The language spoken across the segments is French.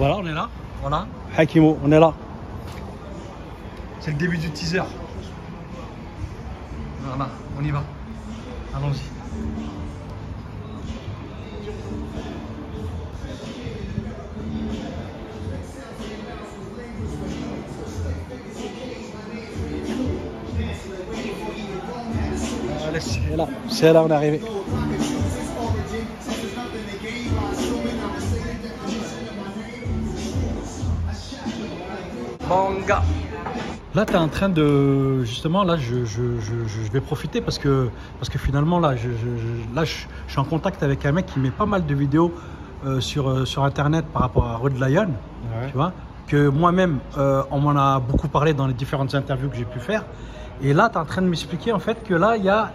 Voilà, on est là. Voilà. Hakimo, on est là. C'est le début du teaser. Voilà, on y va. Allons-y. Allez, c'est là, on est arrivé. Manga. Là, tu es en train de... Justement, là, je vais profiter parce que finalement, là, je suis en contact avec un mec qui met pas mal de vidéos sur Internet par rapport à Red Lion, ouais. Tu vois, que moi-même, on m'en a beaucoup parlé dans les différentes interviews que j'ai pu faire. Et là, tu es en train de m'expliquer, en fait, que là, il y a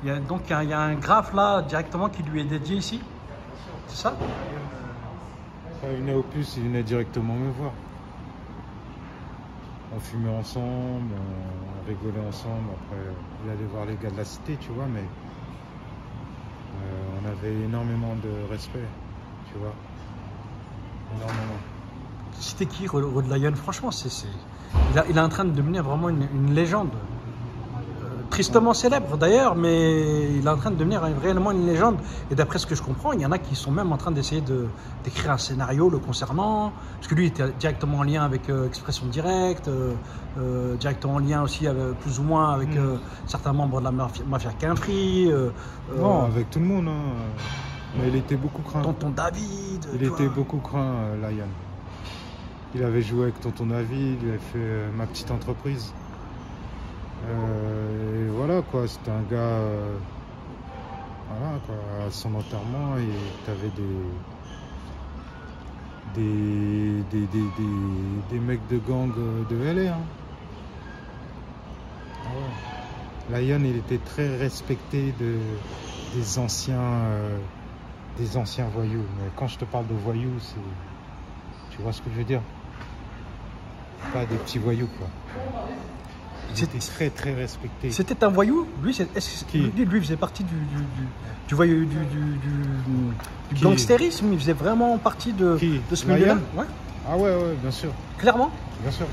un graphe, là, directement, qui lui est dédié ici. C'est ça? Il venait au plus, il venait directement me voir. On fumait ensemble, on rigolait ensemble. Après, il allait voir les gars de la cité, tu vois, mais on avait énormément de respect, tu vois. Énormément. C'était qui, Red Lion? Franchement, il est en train de devenir vraiment une légende. Tristement célèbre d'ailleurs, mais il est en train de devenir réellement une légende. Et d'après ce que je comprends, il y en a qui sont même en train d'essayer d'écrire un scénario le concernant. Parce que lui était directement en lien avec Expression Directe, directement en lien aussi avec, plus ou moins avec certains membres de la mafia Quinfri. Non, avec tout le monde. Hein. Mais il était beaucoup craint. Tonton David. Il était beaucoup craint, Lion. Il avait joué avec Tonton David, il avait fait ma petite entreprise. Et voilà quoi, c'était un gars, voilà quoi, à son enterrement, et t'avais des mecs de gang de LA. Hein. Ah ouais. Lion, il était très respecté des anciens voyous. Mais quand je te parle de voyous, tu vois ce que je veux dire? Pas des petits voyous quoi. C'était très très respecté. C'était un voyou? Lui, lui faisait partie du voyou, du gangstérisme. Il faisait vraiment partie de ce milieu-là. Ouais. Ah ouais, bien sûr. Clairement? Bien sûr.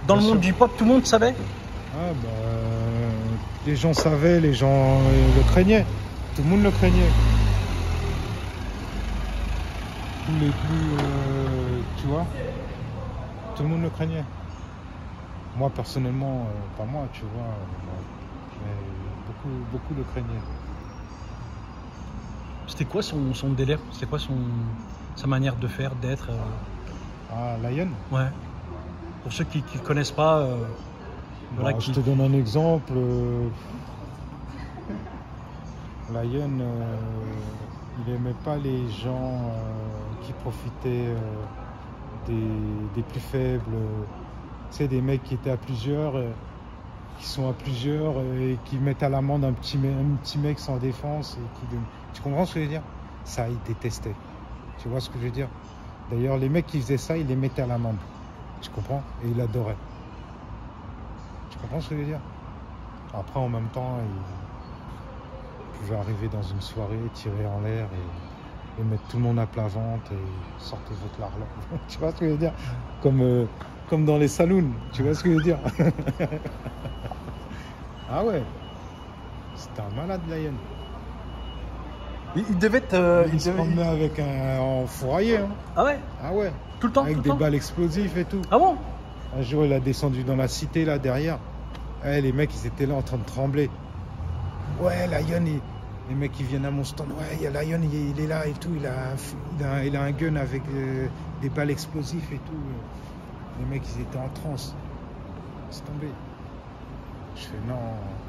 Dans le monde du pop, tout le monde savait? Ah bah, les gens savaient, les gens le craignaient. Tout le monde le craignait. Tous les plus, tu vois, tout le monde le craignait. Moi personnellement, pas moi, tu vois, mais beaucoup le craignaient. C'était quoi son délire? C'était quoi sa manière de faire, d'être Ah, Lion? Ouais. Pour ceux qui ne connaissent pas, voilà, je te donne un exemple. Lion, il aimait pas les gens qui profitaient des plus faibles. Tu sais, des mecs qui étaient à plusieurs, qui sont à plusieurs et qui mettent à l'amende un petit mec sans défense. Tu comprends ce que je veux dire? Ça, il détestait. Tu vois ce que je veux dire? D'ailleurs, les mecs qui faisaient ça, il les mettait à l'amende. Tu comprends? Et il adorait. Tu comprends ce que je veux dire? Après, en même temps, il pouvait arriver dans une soirée, tirer en l'air et mettre tout le monde à plat ventre et sortir votre larme. Tu vois ce que je veux dire? Comme dans les saloons, tu vois ce que je veux dire? Ah ouais, c'était un malade, Lion. Il devait être... il se promenait avec un enfouraillé. Hein. Ah ouais? Ah ouais. Tout le temps? Avec des balles explosives et tout. Ah bon? Un jour, il a descendu dans la cité, là, derrière. Les mecs, ils étaient là en train de trembler. Ouais, Lion, les mecs, ils viennent à mon stand. Ouais, il y a Lion, il est là et tout. Il a un gun avec des balles explosives et tout. Les mecs, ils étaient en transe. Laisse tomber. Je fais non,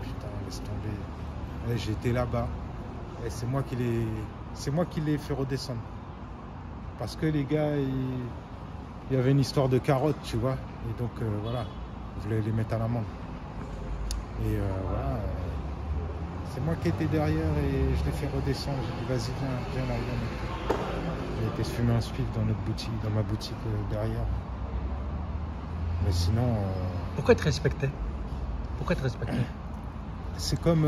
putain, laisse tomber. J'étais là-bas. Et c'est moi qui l'ai fait redescendre. Parce que les gars, il y avait une histoire de carottes, tu vois. Et donc, voilà, je voulais les mettre à l'amende. Et voilà, c'est moi qui étais derrière et je l'ai fait redescendre. J'ai dit, vas-y, viens là, viens. Il était se fumer un spiff dans ma boutique derrière. Mais sinon... Pourquoi être respecté? Pourquoi être respecté? C'est comme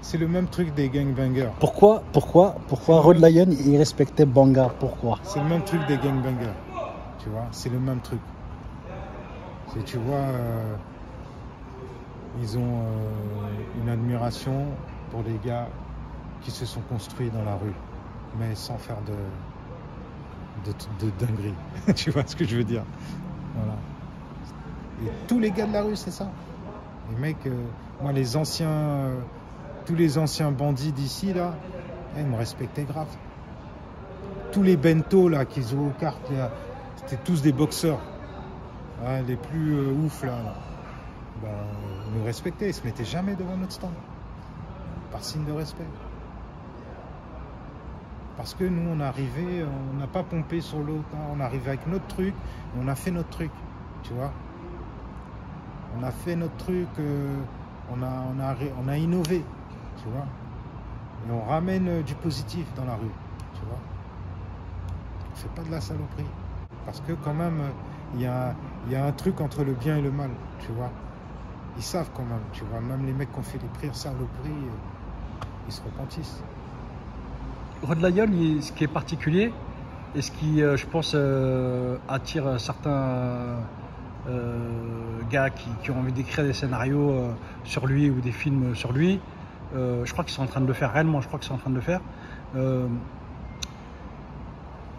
C'est le même truc des gangbangers. Pourquoi Rod Lion, il respectait Banga? Pourquoi? C'est le même truc des gangbangers. Tu vois, c'est le même truc. Tu vois, ils ont une admiration pour les gars qui se sont construits dans la rue, mais sans faire de dinguerie. Tu vois ce que je veux dire? Voilà. Et tous les gars de la rue, c'est ça. Les mecs, moi, tous les anciens bandits d'ici, là, ils me respectaient grave. Tous les bentos, là, qui jouent aux cartes, là, c'était tous des boxeurs. Ouais, les plus ouf, là. Ben, ils nous respectaient, ils se mettaient jamais devant notre stand. Par signe de respect. Parce que nous, on est arrivé, on n'a pas pompé sur l'autre. Hein. On est arrivé avec notre truc, on a fait notre truc. Tu vois? On a fait notre truc, on a innové. Tu vois? Et on ramène du positif dans la rue. Tu vois? On fait pas de la saloperie. Parce que quand même, il y a un truc entre le bien et le mal. Tu vois? Ils savent quand même. Tu vois? Même les mecs qui ont fait des pires saloperies, ils se repentissent. Rod Lion, ce qui est particulier et ce qui, je pense, attire certains gars qui ont envie d'écrire des scénarios sur lui ou des films sur lui, je crois qu'ils sont en train de le faire réellement. Je crois qu'ils sont en train de le faire.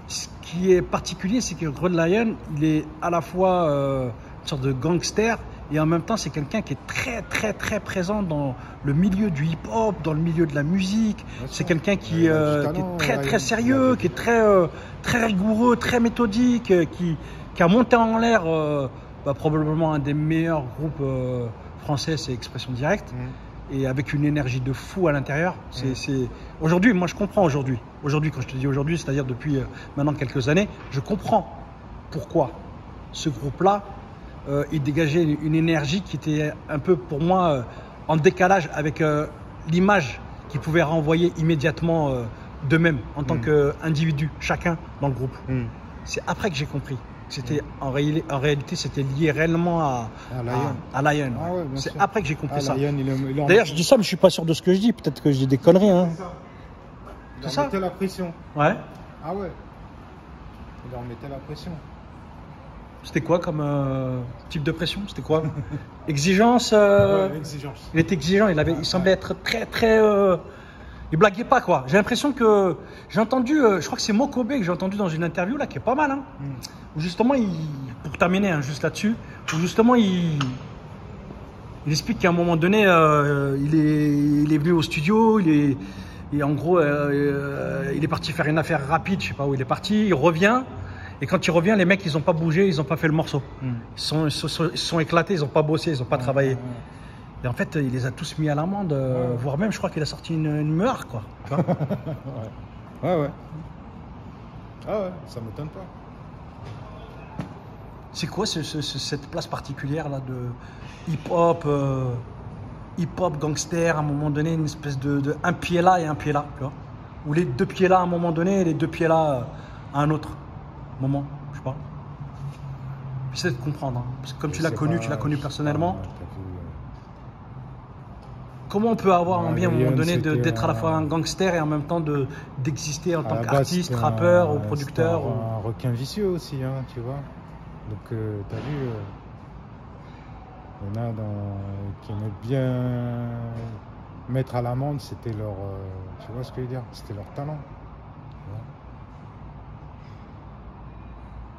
Ce qui est particulier, c'est que Rod Lion, il est à la fois une sorte de gangster et en même temps, c'est quelqu'un qui est très, très, très présent dans le milieu du hip-hop, dans le milieu de la musique. C'est quelqu'un qui est très, très sérieux, qui est très, très rigoureux, très méthodique, qui a monté en l'air probablement un des meilleurs groupes français, c'est Expression Directe. Et avec une énergie de fou à l'intérieur. Aujourd'hui, moi je comprends aujourd'hui. Aujourd'hui, quand je te dis aujourd'hui, c'est-à-dire depuis maintenant quelques années, je comprends pourquoi ce groupe-là, il dégageait une énergie qui était un peu pour moi en décalage avec l'image qu'ils pouvaient renvoyer immédiatement d'eux-mêmes en tant qu'individus, chacun dans le groupe. C'est après que j'ai compris. C'était en réalité, c'était lié réellement à Lion. Ah ouais, c'est sûr. Après que j'ai compris ça. D'ailleurs, je dis ça, mais je suis pas sûr de ce que je dis. Peut-être que je dis des conneries. Hein. Il leur mettait la pression. Ouais. Ah ouais. Il leur mettait la pression. C'était quoi comme type de pression? C'était quoi? Exigence. Ouais, exigence. Il était exigeant. Il semblait être très, très. Il blaguait pas quoi. J'ai l'impression que j'ai entendu, je crois que c'est Mokobe que j'ai entendu dans une interview là qui est pas mal, hein, où justement pour terminer juste là-dessus, où justement il explique qu'à un moment donné il est venu au studio, et en gros il est parti faire une affaire rapide, je sais pas où il est parti, il revient. Et quand il revient, les mecs, ils n'ont pas bougé, ils n'ont pas fait le morceau. Ils sont éclatés, ils n'ont pas bossé, ils n'ont pas travaillé. Et en fait, il les a tous mis à l'amende, voire même, je crois qu'il a sorti une meurtre, quoi. Tu vois ouais. Ah ouais, ça m'étonne pas. C'est quoi cette place particulière là de hip-hop, gangster, à un moment donné, une espèce de un pied là et un pied là, tu vois? Ou les deux pieds là à un moment donné et les deux pieds là à un autre moment, je sais pas. J'essaie de comprendre, hein. Parce que comme tu l'as connu personnellement. Comment on peut avoir envie à un moment donné d'être à la fois un gangster et en même temps d'exister en tant qu'artiste, rappeur ou producteur un requin vicieux aussi, hein, tu vois. Donc, tu as vu, il y en a qui aimaient bien mettre à l'amende, c'était leur. Tu vois ce que je veux dire? C'était leur talent.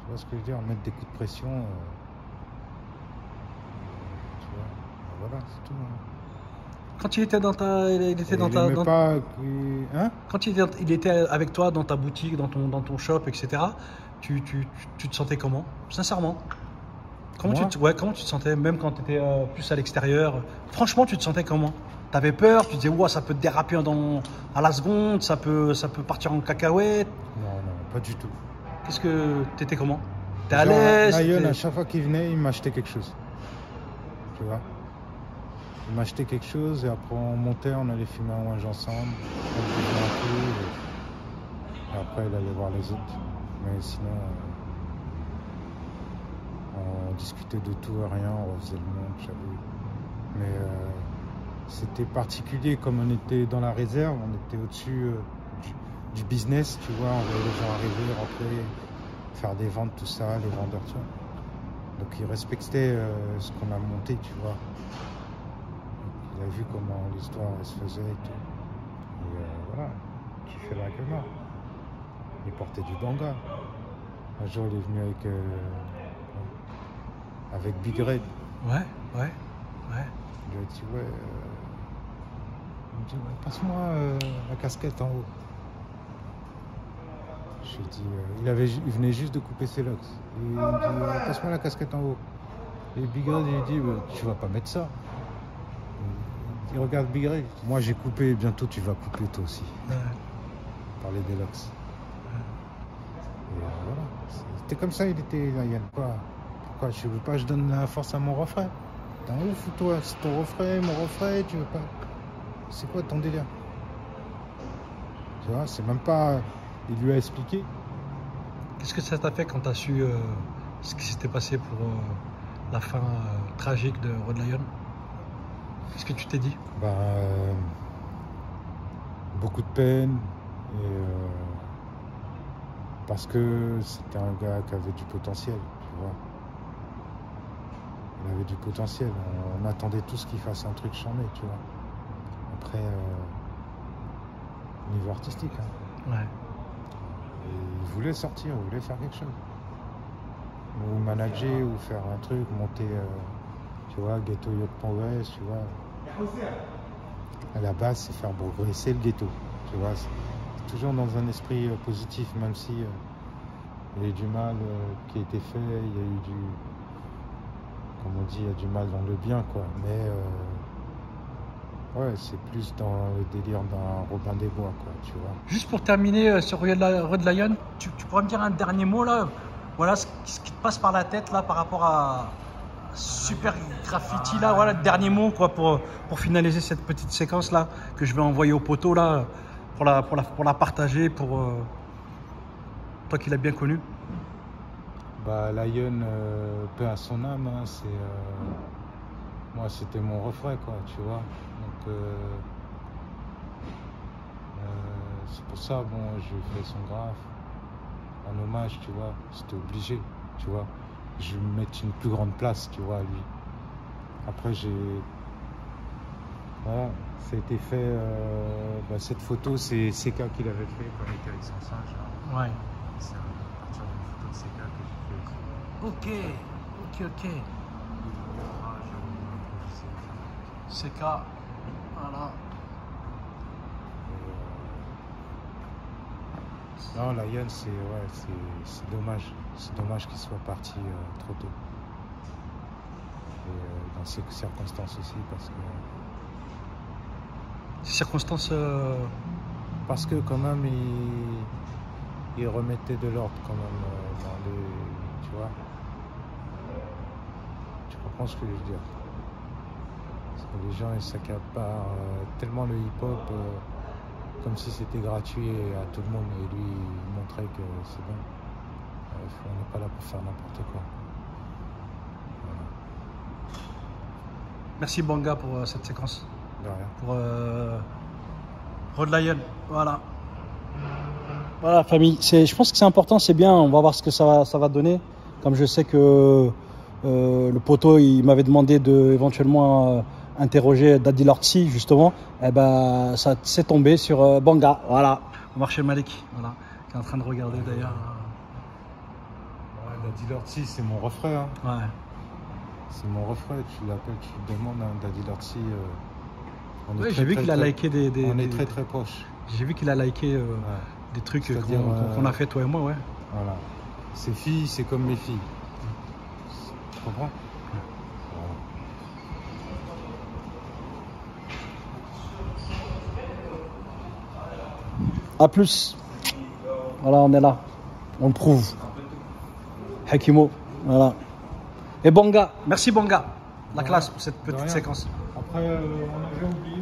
Tu vois ce que je veux dire? Mettre des coups de pression. Tu vois, voilà, c'est tout. Hein. Quand il était dans ta, quand il était avec toi dans ta boutique, dans ton shop, etc. Tu te sentais comment? Sincèrement, comment tu te sentais, même quand tu étais plus à l'extérieur? Franchement, tu te sentais comment? T'avais peur? Tu disais ouais, ça peut déraper à la seconde, ça peut partir en cacahuète? Non, pas du tout. Qu'est-ce que t'étais comment? T'es à l'aise? Lion, à chaque fois qu'il venait, il m'achetait quelque chose. Tu vois? Il m'achetait quelque chose et après on montait, on allait fumer un ouinge ensemble, on buvait un peu et après il allait voir les autres. Mais sinon, on discutait de tout et rien, on refaisait le monde, j'avoue. Mais c'était particulier, comme on était dans la réserve, on était au-dessus du business, tu vois, on voyait les gens arriver, rentrer, faire des ventes, tout ça, les vendeurs, tu vois. Donc ils respectaient ce qu'on a monté, tu vois. Il a vu comment l'histoire elle se faisait et tout. Et voilà, qui fait la gueule. Il portait du banga. Un jour il est venu avec Big Red. Ouais. Il lui a dit ouais. Il me dit ouais, passe-moi la casquette en haut. Je lui ai dit, il venait juste de couper ses locks. Et il me dit passe-moi la casquette en haut. Et Big Red il lui dit tu vas pas mettre ça. Il regarde Big Red. Moi j'ai coupé, bientôt tu vas couper toi aussi. Ouais. Parler des locks. Et voilà. C'était comme ça, il était là, Yann. Pourquoi je veux pas, je donne la force à mon refrain. T'es un ouf toi, c'est ton refrain, mon refrain, tu veux pas. C'est quoi ton délire? Tu vois, c'est même pas. Il lui a expliqué. Qu'est-ce que ça t'a fait quand t'as su ce qui s'était passé pour la fin tragique de Rod Lion? Qu'est-ce que tu t'es dit? Beaucoup de peine. Et parce que c'était un gars qui avait du potentiel, tu vois. Il avait du potentiel. On attendait tous qu'il fasse un truc chambé, tu vois. Après, niveau artistique. Hein. Ouais. Et il voulait sortir, il voulait faire quelque chose. Ou manager, ou faire un truc, monter, tu vois, ghetto Yopon West, tu vois. À la base, c'est faire progresser le ghetto, tu vois. C'est toujours dans un esprit positif, même si il y a eu du mal qui a été fait, il y a eu du, comme on dit, il y a du mal dans le bien, quoi. Mais ouais, c'est plus dans le délire d'un Robin des Bois, quoi, tu vois. Juste pour terminer sur Rod Lion, tu pourrais me dire un dernier mot là? Voilà ce qui te passe par la tête là par rapport à Super Graffiti là, voilà le dernier mot quoi pour finaliser cette petite séquence là que je vais envoyer au poteau là pour la partager pour toi qui l'as bien connu. Lion, paix à son âme, hein, c'est moi c'était mon refrain quoi, tu vois. Donc c'est pour ça bon je fais son graphe en hommage, tu vois, c'était obligé, tu vois. Je vais me mettre une plus grande place, tu vois, à lui. Après, voilà, ça a été fait. Cette photo, c'est CK qui l'avait fait quand il était avec son singe. Là. Ouais. C'est à partir d'une photo de CK que j'ai fait aussi. Ok. CK, voilà. Non, Lion, c'est dommage. C'est dommage qu'il soit parti trop tôt. Et dans ces circonstances aussi, parce que. Ces circonstances. Parce que quand même, il remettait de l'ordre quand même dans les. Tu vois. Tu comprends ce que je veux dire? Parce que les gens ils s'accaparent tellement le hip-hop. Comme si c'était gratuit à tout le monde et lui il montrait que c'est bon. On n'est pas là pour faire n'importe quoi. Voilà. Merci Banga pour cette séquence. De rien. Pour Rod Lion. Voilà. Voilà famille. Je pense que c'est important, c'est bien. On va voir ce que ça va donner. Comme je sais que le poteau il m'avait demandé de éventuellement interroger Daddy Lortzi justement, et ben ça s'est tombé sur Banga, voilà. On va chez Malik, voilà, qui est en train de regarder d'ailleurs. Ouais, Daddy Lortzi, c'est mon refrain. Hein. Ouais. C'est mon refrain, tu l'appelles, tu te demandes, hein, Daddy Lortzi. Ouais, j'ai vu qu'il a liké des. On est très très proches. J'ai vu qu'il a liké des trucs qu'on a fait toi et moi, ouais. Voilà. Ses filles, c'est comme mes filles. Tu comprends? A plus. Voilà, on est là. On le prouve. Hakimo. Voilà. Et Banga. Merci Banga. La classe pour cette petite séquence. Après, on avait oublié